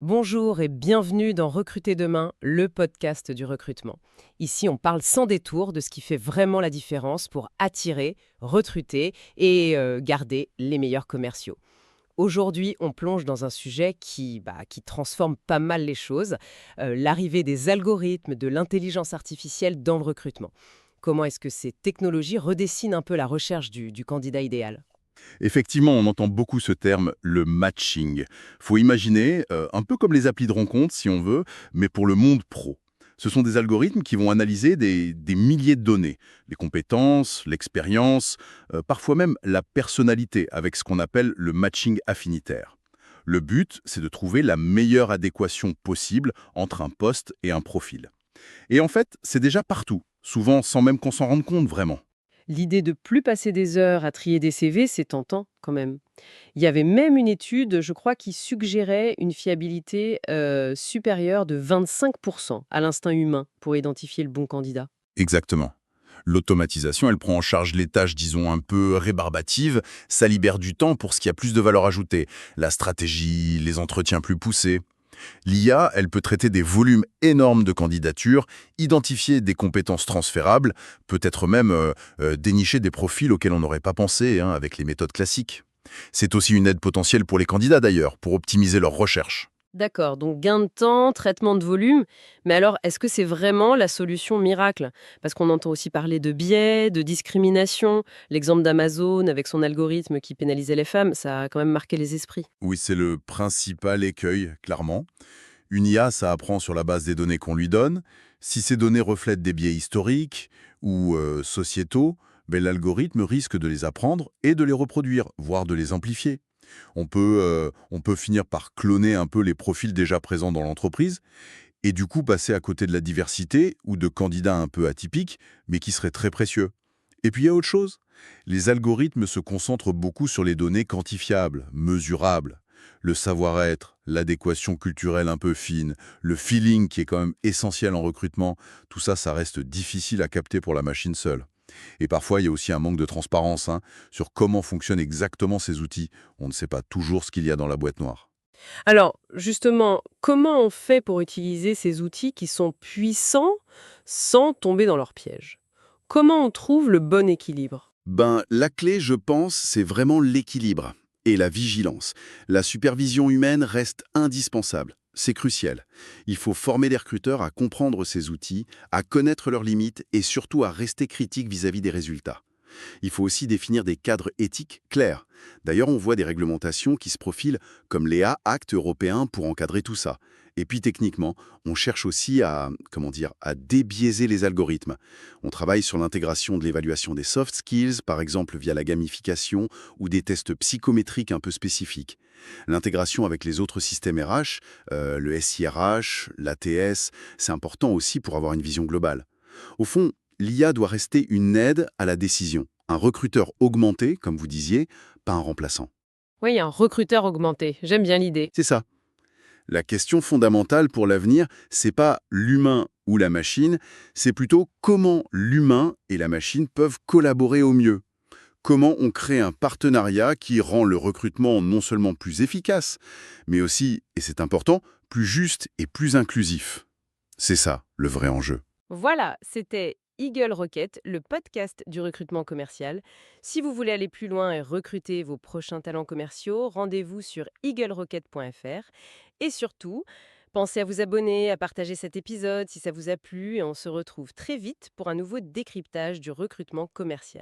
Bonjour et bienvenue dans Recruter demain, le podcast du recrutement. Ici, on parle sans détour de ce qui fait vraiment la différence pour attirer, recruter et garder les meilleurs commerciaux. Aujourd'hui, on plonge dans un sujet qui transforme pas mal les choses, l'arrivée des algorithmes, de l'intelligence artificielle dans le recrutement. Comment est-ce que ces technologies redessinent un peu la recherche du candidat idéal? Effectivement, on entend beaucoup ce terme, le matching. Faut imaginer, un peu comme les applis de rencontre, si on veut, mais pour le monde pro. Ce sont des algorithmes qui vont analyser des milliers de données, les compétences, l'expérience, parfois même la personnalité, avec ce qu'on appelle le matching affinitaire. Le but, c'est de trouver la meilleure adéquation possible entre un poste et un profil. Et en fait, c'est déjà partout, souvent sans même qu'on s'en rende compte vraiment. L'idée de plus passer des heures à trier des CV, c'est tentant quand même. Il y avait même une étude, je crois, qui suggérait une fiabilité supérieure de 25% à l'instinct humain pour identifier le bon candidat. Exactement. L'automatisation, elle prend en charge les tâches, disons, un peu rébarbatives. Ça libère du temps pour ce qui a plus de valeur ajoutée. La stratégie, les entretiens plus poussés. L'IA, elle peut traiter des volumes énormes de candidatures, identifier des compétences transférables, peut-être même dénicher des profils auxquels on n'aurait pas pensé avec les méthodes classiques. C'est aussi une aide potentielle pour les candidats d'ailleurs, pour optimiser leurs recherches. D'accord, donc gain de temps, traitement de volume. Mais alors, est-ce que c'est vraiment la solution miracle? Parce qu'on entend aussi parler de biais, de discrimination. L'exemple d'Amazon avec son algorithme qui pénalisait les femmes, ça a quand même marqué les esprits. Oui, c'est le principal écueil, clairement. Une IA, ça apprend sur la base des données qu'on lui donne. Si ces données reflètent des biais historiques ou sociétaux, l'algorithme risque de les apprendre et de les reproduire, voire de les amplifier. On peut finir par cloner un peu les profils déjà présents dans l'entreprise et du coup passer à côté de la diversité ou de candidats un peu atypiques, mais qui seraient très précieux. Et puis il y a autre chose. Les algorithmes se concentrent beaucoup sur les données quantifiables, mesurables. Le savoir-être, l'adéquation culturelle un peu fine, le feeling qui est quand même essentiel en recrutement, tout ça, ça reste difficile à capter pour la machine seule. Et parfois, il y a aussi un manque de transparence sur comment fonctionnent exactement ces outils. On ne sait pas toujours ce qu'il y a dans la boîte noire. Alors, justement, comment on fait pour utiliser ces outils qui sont puissants sans tomber dans leur piège? Comment on trouve le bon équilibre? La clé, je pense, c'est vraiment l'équilibre et la vigilance. La supervision humaine reste indispensable. C'est crucial. Il faut former les recruteurs à comprendre ces outils, à connaître leurs limites et surtout à rester critiques vis-à-vis des résultats. Il faut aussi définir des cadres éthiques clairs. D'ailleurs, on voit des réglementations qui se profilent comme l'EA Act européen pour encadrer tout ça. Et puis techniquement, on cherche aussi à débiaiser les algorithmes. On travaille sur l'intégration de l'évaluation des soft skills, par exemple via la gamification ou des tests psychométriques un peu spécifiques. L'intégration avec les autres systèmes RH, le SIRH, l'ATS, c'est important aussi pour avoir une vision globale. Au fond, l'IA doit rester une aide à la décision, un recruteur augmenté, comme vous disiez, pas un remplaçant. Oui, un recruteur augmenté. J'aime bien l'idée. C'est ça. La question fondamentale pour l'avenir, c'est pas l'humain ou la machine, c'est plutôt comment l'humain et la machine peuvent collaborer au mieux. Comment on crée un partenariat qui rend le recrutement non seulement plus efficace, mais aussi, et c'est important, plus juste et plus inclusif. C'est ça, le vrai enjeu. Voilà, c'était Eagle Rocket, le podcast du recrutement commercial. Si vous voulez aller plus loin et recruter vos prochains talents commerciaux, rendez-vous sur eaglerocket.fr. Et surtout, pensez à vous abonner, à partager cet épisode si ça vous a plu et on se retrouve très vite pour un nouveau décryptage du recrutement commercial.